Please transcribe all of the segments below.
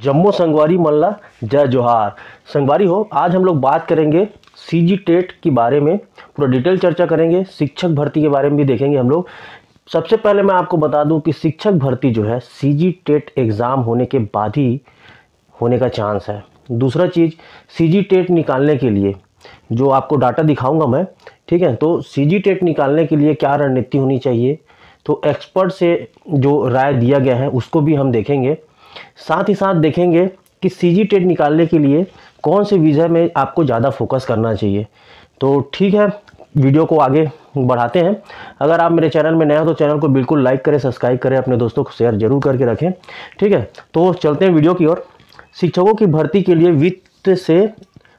जम्मू संगवारी मल्ला जय जोहार। संगवारी हो, आज हम लोग बात करेंगे सीजी टेट के बारे में, पूरा डिटेल चर्चा करेंगे। शिक्षक भर्ती के बारे में भी देखेंगे हम लोग। सबसे पहले मैं आपको बता दूं कि शिक्षक भर्ती जो है सीजी टेट एग्ज़ाम होने के बाद ही होने का चांस है। दूसरा चीज़, सीजी टेट निकालने के लिए जो आपको डाटा दिखाऊंगा मैं, ठीक है, तो सीजी टेट निकालने के लिए क्या रणनीति होनी चाहिए, तो एक्सपर्ट से जो राय दिया गया है उसको भी हम देखेंगे। साथ ही साथ देखेंगे कि सीजी टेट निकालने के लिए कौन से विषय में आपको ज़्यादा फोकस करना चाहिए। तो ठीक है, वीडियो को आगे बढ़ाते हैं। अगर आप मेरे चैनल में नए हो तो चैनल को बिल्कुल लाइक करें, सब्सक्राइब करें, अपने दोस्तों को शेयर जरूर करके रखें। ठीक है, तो चलते हैं वीडियो की ओर। शिक्षकों की भर्ती के लिए वित्त से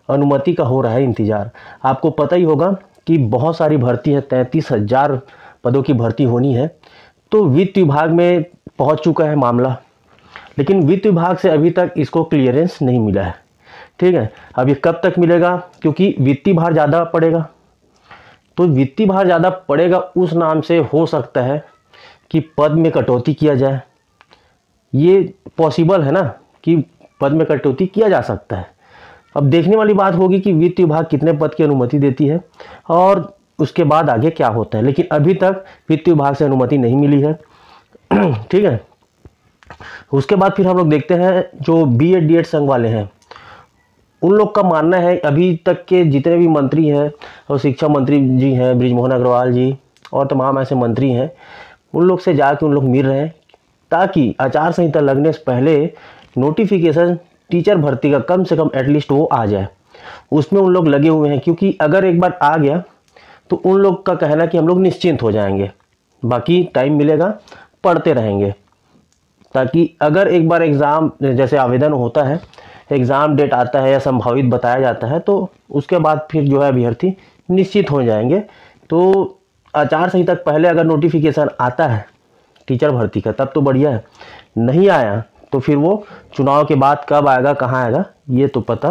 अनुमति का हो रहा है इंतजार। आपको पता ही होगा कि बहुत सारी भर्ती है, 33,000 पदों की भर्ती होनी है। तो वित्त विभाग में पहुंच चुका है मामला, लेकिन वित्त विभाग से अभी तक इसको क्लियरेंस नहीं मिला है। ठीक है, अब ये कब तक मिलेगा, क्योंकि वित्तीय भार ज़्यादा पड़ेगा। तो वित्तीय भार ज़्यादा पड़ेगा उस नाम से हो सकता है कि पद में कटौती किया जाए। ये पॉसिबल है ना कि पद में कटौती किया जा सकता है। अब देखने वाली बात होगी कि वित्त विभाग कितने पद की अनुमति देती है और उसके बाद आगे क्या होता है। लेकिन अभी तक वित्त विभाग से अनुमति नहीं मिली है। ठीक है, उसके बाद फिर हम लोग देखते हैं जो बीएड डीएड संघ वाले हैं, उन लोग का मानना है अभी तक के जितने भी मंत्री हैं और शिक्षा मंत्री जी हैं, बृजमोहन अग्रवाल जी और तमाम ऐसे मंत्री हैं, उन लोग से जाके उन लोग मिल रहे हैं ताकि आचार संहिता लगने से पहले नोटिफिकेशन टीचर भर्ती का कम से कम एटलीस्ट वो आ जाए। उसमें उन लोग लगे हुए हैं, क्योंकि अगर एक बार आ गया तो उन लोग का कहना है कि हम लोग निश्चिंत हो जाएंगे, बाकी टाइम मिलेगा पढ़ते रहेंगे, ताकि अगर एक बार एग्ज़ाम जैसे आवेदन होता है, एग्ज़ाम डेट आता है या संभावित बताया जाता है, तो उसके बाद फिर जो है अभ्यर्थी निश्चित हो जाएंगे। तो आचार संहिता पहले अगर नोटिफिकेशन आता है टीचर भर्ती का तब तो बढ़िया है, नहीं आया तो फिर वो चुनाव के बाद कब आएगा, कहाँ आएगा, ये तो पता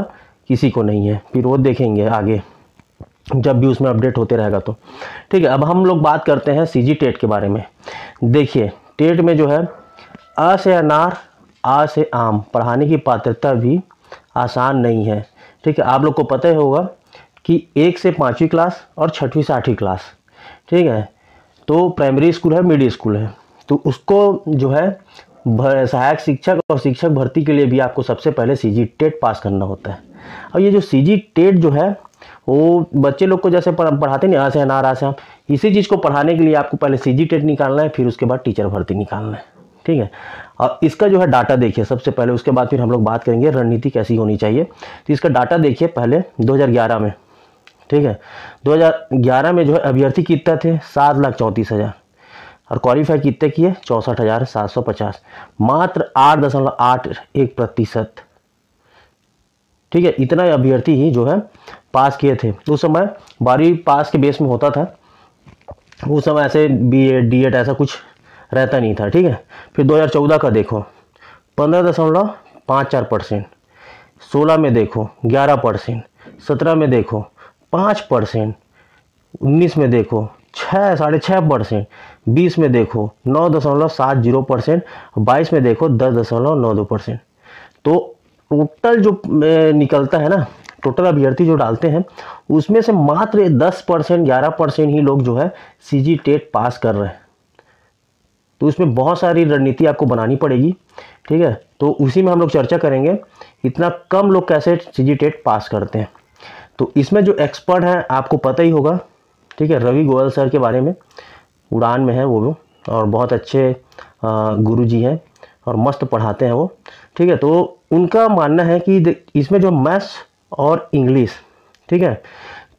किसी को नहीं है। फिर वो देखेंगे आगे जब भी उसमें अपडेट होते रहेगा तो। ठीक है, अब हम लोग बात करते हैं सीजी टेट के बारे में। देखिए, टेट में जो है अ से अनार, आ से आम पढ़ाने की पात्रता भी आसान नहीं है। ठीक है, आप लोग को पता ही होगा कि 1 से 5वीं क्लास और 6वीं से 8वीं क्लास, ठीक है, तो प्राइमरी स्कूल है, मिडिल स्कूल है, तो उसको जो है सहायक शिक्षक और शिक्षक भर्ती के लिए भी आपको सबसे पहले सीजी टेट पास करना होता है। और ये जो सीजी टेट जो है वो बच्चे लोग को जैसे पढ़ाते नहीं, आ से अनार आ से आम, इसी चीज़ को पढ़ाने के लिए आपको पहले सीजी टेट निकालना है, फिर उसके बाद टीचर भर्ती निकालना है। ठीक है, और इसका जो है डाटा देखिए सबसे पहले, उसके बाद फिर हम लोग बात करेंगे रणनीति कैसी होनी चाहिए। तो इसका डाटा देखिए पहले 2011 में। ठीक है, 2011 में जो है अभ्यर्थी कितने थे, 7,34,000 और क्वालिफाई कितने किए, 64,750, मात्र 8.81%। ठीक है, इतना अभ्यर्थी ही जो है पास किए थे। उस समय 12वीं पास के बेस में होता था, उस समय ऐसे बीएड डीएड ऐसा कुछ रहता नहीं था। ठीक है, फिर 2014 का देखो 15.54%, 16 में देखो 11%, 17 में देखो 5%, 19 में देखो 6.5%, 20 में देखो 9.70%, 22 में देखो 10.92%। तो टोटल जो निकलता है ना, टोटल अभ्यर्थी जो डालते हैं उसमें से मात्र 10% 11% ही लोग जो है सीजी टेट पास कर रहे हैं। तो इसमें बहुत सारी रणनीति आपको बनानी पड़ेगी। ठीक है, तो उसी में हम लोग चर्चा करेंगे इतना कम लोग कैसे सीजी टेट पास करते हैं। तो इसमें जो एक्सपर्ट हैं आपको पता ही होगा, ठीक है, रवि गोयल सर के बारे में, उड़ान में है वो और बहुत अच्छे गुरुजी हैं और मस्त पढ़ाते हैं वो। ठीक है, तो उनका मानना है कि इसमें जो मैथ्स और इंग्लिश, ठीक है,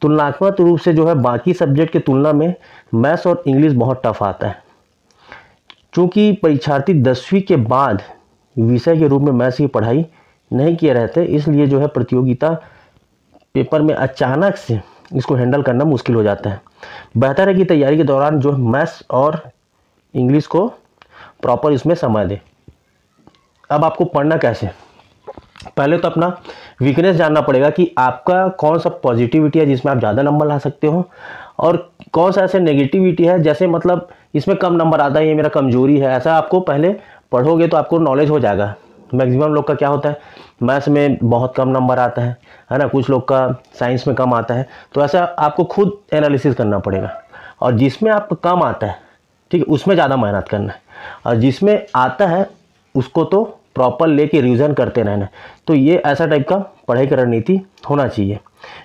तुलनात्मक रूप से जो है बाकी सब्जेक्ट की तुलना में मैथ्स और इंग्लिश बहुत टफ आता है। चूँकि परीक्षार्थी 10वीं के बाद विषय के रूप में मैथ्स की पढ़ाई नहीं किए रहते, इसलिए जो है प्रतियोगिता पेपर में अचानक से इसको हैंडल करना मुश्किल हो जाता है। बेहतर है कि तैयारी के दौरान जो मैथ्स और इंग्लिश को प्रॉपर इसमें समय दें। अब आपको पढ़ना कैसे, पहले तो अपना वीकनेस जानना पड़ेगा कि आपका कौन सा पॉजिटिविटी है जिसमें आप ज़्यादा नंबर ला सकते हो और कौन सा ऐसे नेगेटिविटी है जैसे मतलब इसमें कम नंबर आता है, ये मेरा कमजोरी है। ऐसा आपको पहले पढ़ोगे तो आपको नॉलेज हो जाएगा मैक्सिमम लोग का क्या होता है, मैथ्स में बहुत कम नंबर आता है ना, कुछ लोग का साइंस में कम आता है। तो ऐसा आपको खुद एनालिसिस करना पड़ेगा, और जिसमें आपको कम आता है, ठीक है, उसमें ज़्यादा मेहनत करना है, और जिसमें आता है उसको तो प्रॉपर लेके रिवीजन करते रहना है। तो ये ऐसा टाइप का पढ़ाई का रणनीति होना चाहिए,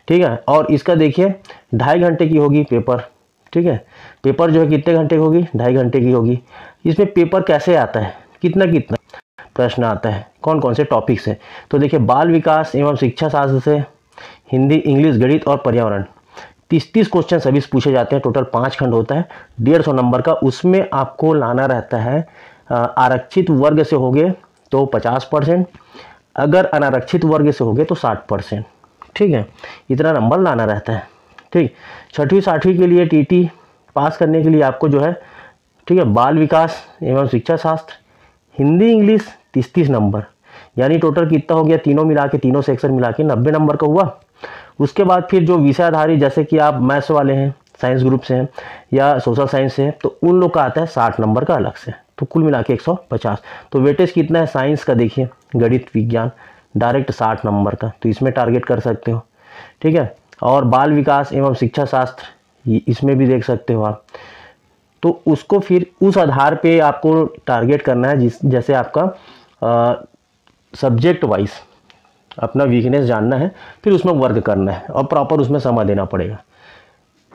ठीक है। और इसका देखिए 2.5 घंटे की होगी पेपर, ठीक है। पेपर जो है कितने घंटे की होगी, 2.5 घंटे की होगी। इसमें पेपर कैसे आता है, कितना कितना प्रश्न आता है, कौन कौन से टॉपिक से, तो देखिए बाल विकास एवं शिक्षा शास्त्र से, हिंदी, इंग्लिश, गणित और पर्यावरण, 30 क्वेश्चन सभी पूछे जाते हैं। टोटल 5 खंड होता है, 150 नंबर का। उसमें आपको लाना रहता है, आरक्षित वर्ग से होगे तो 50%, अगर अनारक्षित वर्ग से होगे तो 60%, ठीक है। इतना नंबर लाना रहता है, ठीक। 6वीं 7वीं के लिए टीटी पास करने के लिए आपको जो है, ठीक है, बाल विकास एवं शिक्षा शास्त्र, हिंदी, इंग्लिश 30 नंबर, यानी टोटल कितना हो गया, तीनों मिला के, तीनों सेक्शन मिला के 90 नंबर का हुआ। उसके बाद फिर जो विषय आधारित, जैसे कि आप मैथ्स वाले हैं, साइंस ग्रुप से हैं या सोशल साइंस से हैं, तो उन लोग का आता है 60 नंबर का अलग से, तो कुल मिला के 150। तो वेटेज कितना है साइंस का, देखिए गणित विज्ञान डायरेक्ट 60 नंबर का, तो इसमें टारगेट कर सकते हो, ठीक है। और बाल विकास एवं शिक्षा शास्त्र इसमें भी देख सकते हो आप। तो उसको फिर उस आधार पे आपको टारगेट करना है, जैसे आपका सब्जेक्ट वाइज अपना वीकनेस जानना है, फिर उसमें वर्क करना है, और प्रॉपर उसमें समय देना पड़ेगा।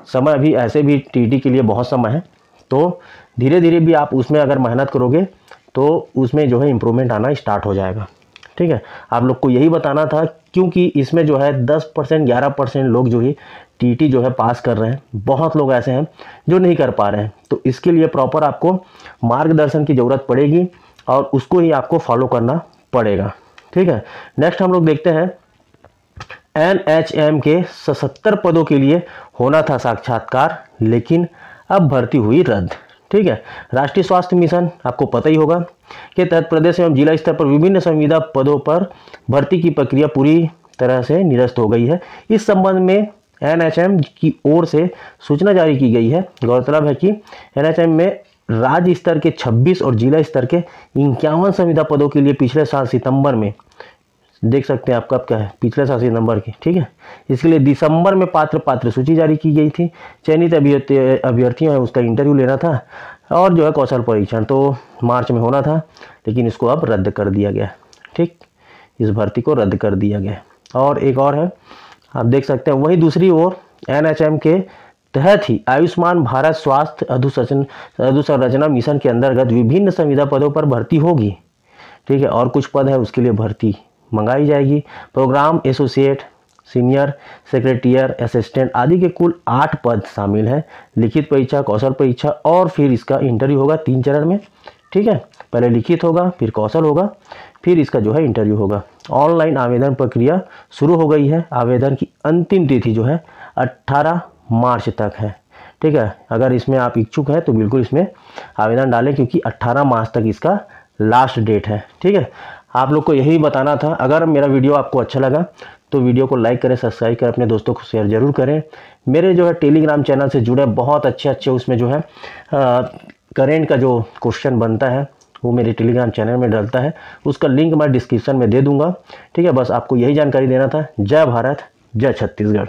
समय अभी ऐसे भी टीटी के लिए बहुत समय है, तो धीरे धीरे भी आप उसमें अगर मेहनत करोगे तो उसमें जो है इम्प्रूवमेंट आना स्टार्ट हो जाएगा, ठीक है। आप लोग को यही बताना था, क्योंकि इसमें जो है 10% 11% लोग जो है टीटी जो है पास कर रहे हैं, बहुत लोग ऐसे हैं जो नहीं कर पा रहे हैं। तो इसके लिए प्रॉपर आपको मार्गदर्शन की ज़रूरत पड़ेगी, और उसको ही आपको फॉलो करना पड़ेगा, ठीक है। नेक्स्ट हम लोग देखते हैं, NHM के 77 पदों के लिए होना था साक्षात्कार, लेकिन अब भर्ती हुई रद्द, ठीक है। राष्ट्रीय स्वास्थ्य मिशन आपको पता ही होगा कि तहत प्रदेश एवं जिला स्तर पर विभिन्न संविदा पदों पर भर्ती की प्रक्रिया पूरी तरह से निरस्त हो गई है। इस संबंध में NHM की ओर से सूचना जारी की गई है। गौरतलब है कि NHM में राज्य स्तर के 26 और जिला स्तर के 51 संविदा पदों के लिए पिछले साल सितंबर में, देख सकते हैं आप कब क्या है, पिछले साल सितंबर की, ठीक है। इसके लिए दिसंबर में पात्र सूची जारी की गई थी। चयनित अभ्यर्थियों है उसका इंटरव्यू लेना था, और जो है कौशल परीक्षण तो मार्च में होना था, लेकिन इसको अब रद्द कर दिया गया, ठीक। इस भर्ती को रद्द कर दिया गया। और एक और है, आप देख सकते हैं, वहीं दूसरी ओर NHM के तहत ही आयुष्मान भारत स्वास्थ्य अधोसंरचना मिशन के अंतर्गत विभिन्न संविदा पदों पर भर्ती होगी, ठीक है। और कुछ पद है उसके लिए भर्ती मंगाई जाएगी। प्रोग्राम एसोसिएट, सीनियर सेक्रेटरियर, असिस्टेंट आदि के कुल 8 पद शामिल हैं। लिखित परीक्षा, कौशल परीक्षा, और फिर इसका इंटरव्यू होगा 3 चरण में, ठीक है। पहले लिखित होगा, फिर कौशल होगा, फिर इसका जो है इंटरव्यू होगा। ऑनलाइन आवेदन प्रक्रिया शुरू हो गई है। आवेदन की अंतिम तिथि जो है 18 मार्च तक है, ठीक है। अगर इसमें आप इच्छुक हैं तो बिल्कुल इसमें आवेदन डालें, क्योंकि 18 मार्च तक इसका लास्ट डेट है, ठीक है। आप लोग को यही बताना था। अगर मेरा वीडियो आपको अच्छा लगा तो वीडियो को लाइक करें, सब्सक्राइब करें, अपने दोस्तों को शेयर जरूर करें। मेरे जो है टेलीग्राम चैनल से जुड़े बहुत अच्छे उसमें जो है करेंट का जो क्वेश्चन बनता है वो मेरे टेलीग्राम चैनल में डलता है, उसका लिंक मैं डिस्क्रिप्शन में दे दूंगा, ठीक है। बस आपको यही जानकारी देना था। जय भारत, जय छत्तीसगढ़।